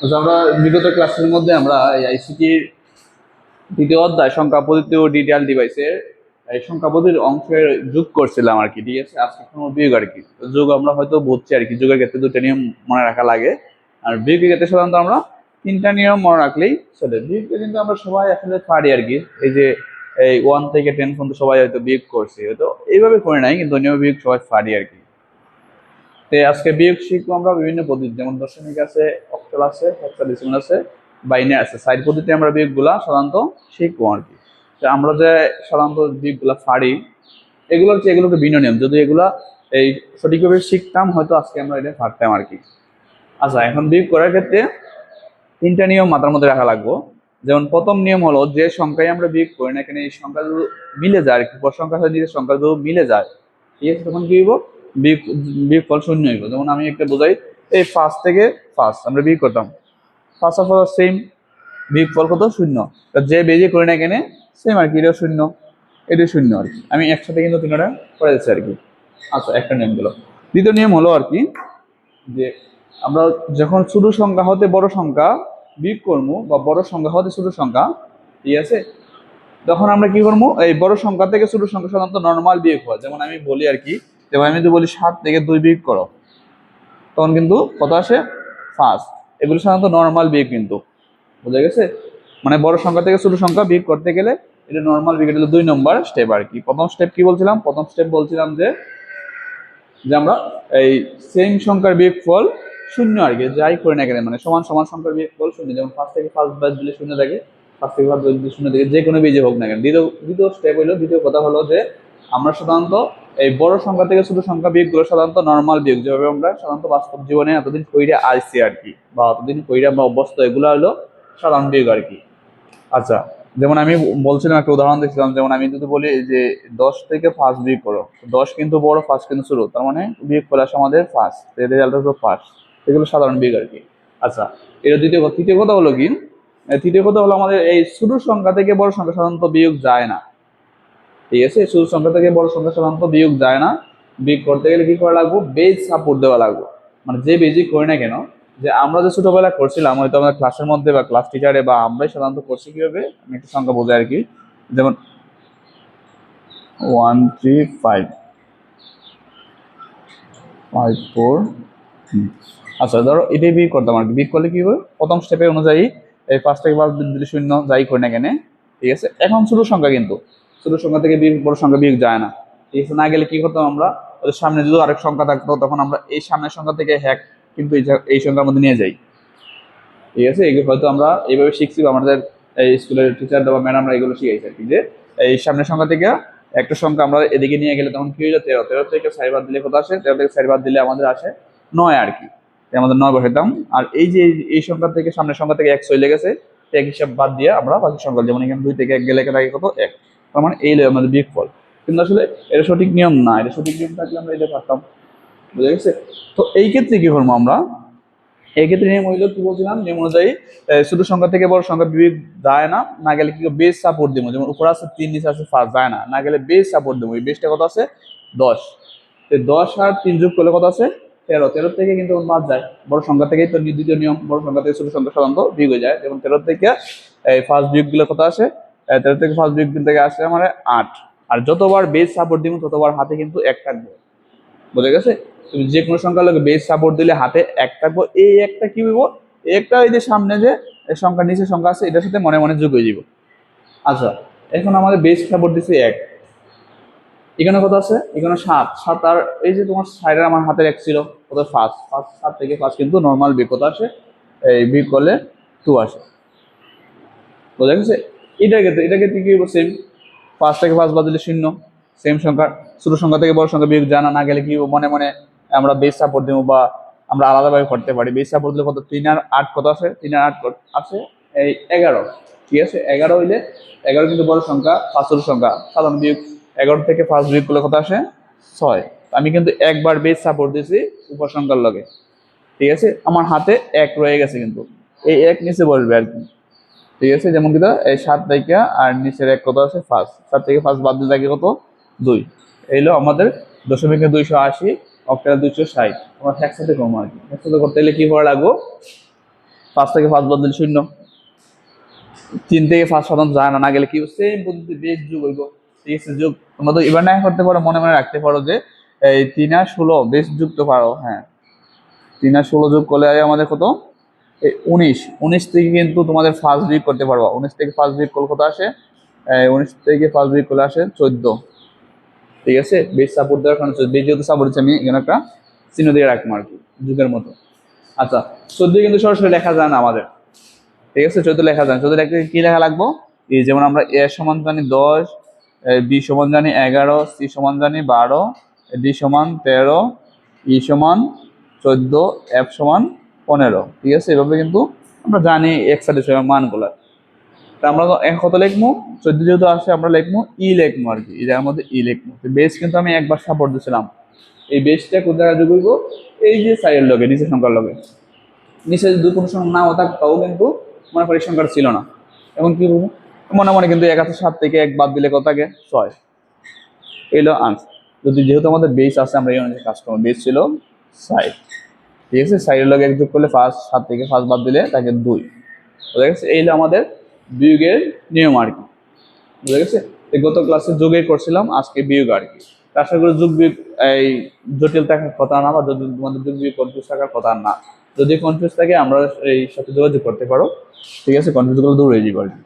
আচ্ছা, আমরা বিগত ক্লাসের মধ্যে আমরা এই আইসিটির দ্বিতীয় অধ্যায় সংখ্যা পদ্ধতি ও ডিজিটাল ডিভাইসের এই সংখ্যা পদ্ধতির অংশের যোগ করছিলাম আর কি। ঠিক আছে, আজকে কোনো বিয়োগ আর কি। তো যোগ আমরা হয়তো বুঝছি আর কি, যোগের ক্ষেত্রে দুটো নিয়ম মনে রাখা লাগে, আর বিয়োগের ক্ষেত্রে সাধারণত আমরা তিনটা নিয়ম মনে রাখলেই চলে। বিয়োগটা কিন্তু আমরা সবাই আসলে পারি আর কি। এই যে এই 1 থেকে 10 পর্যন্ত সবাই হয়তো বিয়োগ করছে, হয়তো এইভাবে করে নাই, কিন্তু নিয়ম বিয়োগ সবাই পারি আর কি। তো আজকে বিয়োগ শিখবো আমরা বিভিন্ন পদ্ধতি, যেমন দশমিক আছে, অক্টাল আছে, হেক্সাডেসিমাল আছে, বাইনারি আছে। সাইড পদ্ধতি আমরা বিয়োগগুলা সাধারণত শিখবো আর কি। তো আমরা যে সাধারণত বিয়োগগুলা পারি, এগুলো হচ্ছে এগুলোকে ভিন্ন নিয়ম। যদি এগুলা এই সঠিকভাবে শিখতাম, হয়তো আজকে আমরা এটা পারতাম আর কি। আচ্ছা, এখন বিয়োগ করার ক্ষেত্রে তিনটা নিয়ম মাথার মধ্যে রাখা লাগবে। যেমন প্রথম নিয়ম হলো, যে সংখ্যায় আমরা বিয়োগ করি না এখানে এই সংখ্যাগুলো মিলে যায় আর কি, সংখ্যার সাথে নিজের সংখ্যাগুলো মিলে যায়, ঠিক আছে, তখন কি হইব, বিয়োগ বিয়োগফল শূন্য হইব। যেমন আমি একটা বোঝাই, এই 5 থেকে 5 আমরা বিয়োগ করতাম, 5 আর 5 সেম, বিয়োগফল কত, শূন্য। যে বেরিয়ে করি না এখানে সেম আর কি, এটা শূন্য, এটা শূন্য আর কি। আমি একসাথে কিন্তু তিনটা করে দিচ্ছি আর কি। আচ্ছা, একটা নিয়ম গেল। দ্বিতীয় নিয়ম হলো আর কি, যে আমরা যখন ছোট সংখ্যা হতে বড় সংখ্যা বিয়োগ করবো, বা বড় সংখ্যা হতে ছোট সংখ্যা, ঠিক আছে, তখন আমরা কি করবো, এই বড় সংখ্যা থেকে ছোট সংখ্যা সাধারণত নর্মাল বিয়োগ হয়। যেমন আমি বলি আর কি, যেমন আমি যদি বলি 7 থেকে 2 বিয়োগ করো, তখন কিন্তু কত আসে, 5। এগুলো সাধারণত নর্মাল বিয়োগ, কিন্তু বোঝা গেছে। মানে বড় সংখ্যা থেকে ছোট সংখ্যা বিয়োগ করতে গেলে এটা নর্মাল বিয়োগ, এটা 2 নম্বর স্টেপ আর কি। প্রথম স্টেপ কি বলছিলাম, প্রথম স্টেপ বলছিলাম যে যে আমরা এই সেম সংখ্যার বিয়োগফল শূন্য আর কি, যাই করি না কেন, মানে সমান সমান সংখ্যার বিয়োগফল শূন্য। যেমন 5 থেকে 5 বাদ দিলে শূন্য থাকে, 5 থেকে 5 বাদ দিলে শূন্য থাকে, যে কোনো বীজে হোক না কেন। দ্বিতীয় স্টেপ হলো, দ্বিতীয় কথা হলো যে আমরা সাধারণত এই বড় সংখ্যা থেকে ছোট সংখ্যা বিয়োগগুলো সাধারণত নর্মাল বিয়োগ, যেভাবে আমরা সাধারণত বাস্তব জীবনে এতদিন কইরা আসছি আর কি, বা অতদিন কইরা আমরা অভ্যস্ত, এগুলো হলো সাধারণ বিয়োগ আর কি। আচ্ছা, যেমন আমি বলছিলাম, একটা উদাহরণ দেখছিলাম, যেমন আমি যদি বলি যে 10 থেকে 5 বিয়োগ করো, 10 কিন্তু বড়, 5 কিন্তু ছোট, তার মানে বিয়োগ ফল আসে আমাদের 5, এর রেজাল্ট হলো 5। এগুলো সাধারণ বিয়োগ আর কি। আচ্ছা, এটা দ্বিতীয় কথা। তৃতীয় কথা হলো কি, তৃতীয় কথা হলো আমাদের এই ছোট সংখ্যা থেকে বড় সংখ্যা সাধারণত বিয়োগ যায় না, ঠিক আছে। ছোট সংখ্যা থেকে বড় সংখ্যা সাধারণত বিয়োগ যায় না। বিয়োগ করতে গেলে কি করা লাগবে, বেজ সাপোর্ট দেওয়া লাগবে। মানে যে বেজই করি না কেন, যে আমরা যে ছোটবেলায় করছিলাম, হয়তো আমাদের ক্লাসের মধ্যে বা ক্লাস টিচারে বা আমরাই সাধারণত করছি কিভাবে, আমি একটা সংখ্যা বোঝাই আর কি। যেমন 1 3 5 5 4। আচ্ছা, ধরো এটাই বিয়োগ করতাম আর কি। বিয়োগ করলে কি হবে, প্রথম স্টেপে অনুযায়ী এই 5 থেকে 5 দিলে শূন্য, যাই করি না কেন, ঠিক আছে। এখন ছোট সংখ্যা, কিন্তু ছোট সংখ্যা থেকে বিয়োগ বড় সংখ্যা বিয়োগ যায় না, ঠিক আছে। না গেলে কি করতাম আমরা, ওদের সামনে যদি আরেক সংখ্যা থাকতো, তখন আমরা এই সামনের সংখ্যা থেকে হ্যাক কিন্তু এই সংখ্যার মধ্যে নিয়ে যাই, ঠিক আছে। এগুলো হয়তো আমরা এইভাবে শিখছি, বা আমাদের এই স্কুলের টিচার বা ম্যাডামরা এগুলো শিখাইছে আর কি, যে এই সামনের সংখ্যা থেকে একটা সংখ্যা আমরা এদিকে নিয়ে গেলে তখন কি হয়ে যায়, 13। 13 থেকে 4 বাদ দিলে কত আসে, 13 থেকে 4 বাদ দিলে আমাদের আসে 9 আর কি। আমাদের 9 বসাইতাম। আর এই যে এই সংখ্যা থেকে সামনের সংখ্যা থেকে 1 চলে গেছে, এক হিসাব বাদ দিয়ে আমরা বাকি সংখ্যা, যেমন এখানে 2 থেকে 1 গেলে থাকে কত, 1। তার মানে এই আমাদের বিয়োগফল। কিন্তু আসলে এটা সঠিক নিয়ম না, এটা সঠিক নিয়ম থাকলে আমরা এটা পারতাম, বুঝা গেছে। তো এই ক্ষেত্রে কি করবো আমরা, এই ক্ষেত্রে নিয়ম হইলো কি বলছিলাম, নিয়ম অনুযায়ী ছোট সংখ্যা থেকে বড় সংখ্যা বিয়োগ যায় না। না গেলে কি বেস সাপোর্ট দিব, যেমন উপরে আছে 3, নিচে আছে 5, যায় না। না গেলে বেস সাপোর্ট দেবো, এই বেসটা কত আছে, 10। 10 আর 3 যোগ করলে কত আছে, 13। 13 থেকে কিন্তু বাদ যায়, বড় সংখ্যা থেকেই তো দ্বিতীয় নিয়ম, বড় সংখ্যা থেকে ছোট সংখ্যা সাধারণত বিয়োগ হয়ে যায়। যেমন 13 থেকে এই ফার্স্ট বিয়োগ গুলো কত আসে, 13 থেকে ফার্স্ট বিয়োগ থেকে আসে মানে 8। আর যতবার বেস সাপোর্ট দিব ততবার হাতে কিন্তু 1 থাকবে, বুঝা গেছে। তুমি যে কোনো সংখ্যা লোক বেস সাপোর্ট দিলে হাতে 1 থাকবো, এই একটা কি হইব, একটা ওই যে সামনে যে সংখ্যা নিচে সংখ্যা আছে এটার সাথে মনে মনে যোগ হয়ে যাব। আচ্ছা, এখন আমাদের বেস সাপোর্ট দিচ্ছে 1, এখানে কত আছে, এখানে 7। 7 আর এই যে তোমার সাইডে আমার হাতের 1 ছিল, কত 5। 5 7 থেকে 5 কিন্তু নর্মাল বিয়োগ কত আসে, এই বিয়োগ করলে 2 আসে, বুঝা গেছে। এটা ক্ষেত্রে কি হইব, সেম। 5 থেকে 5 বাদ দিলে শূন্য, সেম সংখ্যা। ছোট সংখ্যা থেকে বড় সংখ্যা বিয়োগ জানা না গেলে কি মনে মনে আমরা বেস সাপোর্ট দেবো, বা আমরা আলাদাভাবে করতে পারি। বেস সাপোর্ট দিলে কত, 3 আর 8 কত আছে, 3 আর 8 আছে এই 11, ঠিক আছে। 11 হইলে 11 কিন্তু বড় সংখ্যা, 5 ছোট সংখ্যা, সাধারণ বিয়োগ। 11 থেকে 5 বিয়োগ করলে কত আসে, 6। আমি কিন্তু একবার বেস সাপোর্ট দিয়েছি উপসংখ্যার লগে, ঠিক আছে। আমার হাতে 1 রয়ে গেছে, কিন্তু এই 1 নিচে বসবে আর কি, ঠিক আছে। যেমন কিনা এই 7 থেকে আর নিচের 1 কত আছে, 5। 7 থেকে 5 বাদ দিলে থাকে কত, 2। এইলো আমাদের দশমিকে 280, অক্টালে 260। আমরা একসাথে কম আর কি। একসাথে করতে গেলে কি করা লাগবো, 5 থেকে 5 বাদ দিলে 0, 3 থেকে 5 সাধারণত যায় না গেলে কি সেম পদ্ধতি বেস যোগ হইব। ঠিক আছে, যোগ তোমরা তো এবার না করতে পারো, মনে মনে রাখতে পারো যে এই 3 আর 16 বেস যুক্ত পারো। হ্যাঁ, 3 আর 16 যোগ করলে আমাদের কত, 19। 19 থেকে কিন্তু তোমাদের ফার্স্ট বিয়োগ করতে পারবো। 19 থেকে ফার্স্ট বিয়োগ করলে কত আসে, 19 থেকে ফার্স্ট বিয়োগ করলে আসে 14। ঠিক আছে, বেস সাপোর্ট দেওয়ার কারণে বেস যেহেতু সাপোর্ট দিচ্ছে, আমি এখানে একটা চিহ্ন দিয়ে রাখবো আর কি, যুগের মতো। আচ্ছা, 14 কিন্তু সরাসরি লেখা যায় না আমাদের। ঠিক আছে, 14 লেখা যায় না। 14 লিখতে কি লেখা লাগবো, এই যেমন আমরা এ সমান জানি 10, বি সমান জানি 11, সি সমান জানি 12, ডি সমান 13, ই সমান 14, এফ সমান 15। ঠিক আছে, এভাবে কিন্তু আমরা জানি এক্সাডেসিমাল মানগুলো। তা আমরা কত লিখবো, 14 যেহেতু আসে আমরা লিখবো ই লিখবো আর কি, এর মধ্যে ই লিখবো। বেস কিন্তু আমি একবার সাপোর্ট দিয়েছিলাম, এই বেসটা কোন জায়গায় যোগ করবো, এই যে সাইডের লগে, নিচের সংখ্যার লগে। নিচে যদি কোনো সংখ্যা নাও থাকতাও কিন্তু মনে করি সংখ্যাটা ছিল না, এখন কি করবো, মনে মনে কিন্তু 7 থেকে 1 বাদ দিলে কত থাকে, 6। এলো আনসার। যদি যেহেতু আমাদের বেস আছে, আমরা এই অনুযায়ী কাজ করবো। বেস ছিল 6। ঠিক আছে, সাইডের লগে 1 যোগ করলে 5, 7 থেকে 5 বাদ দিলে তাকে 2। বুঝা গেছে, এই হলো আমাদের বিয়োগের নিয়ম আর কি। বুঝা গেছে, গত ক্লাসে যোগে করছিলাম, আজকে বিয়োগ আর কি। আশা করি যোগ বিয়োগ এই জটিল থাকার কথা না, বা যদি তোমাদের যোগ বিয়োগ কনফিউজ থাকার কথা না। যদি কনফিউজ থাকে আমরা এই সাথে যোগাযোগ করতে পারো। ঠিক আছে, কনফিউজ গুলো দূর হয়ে যাবে আর কি।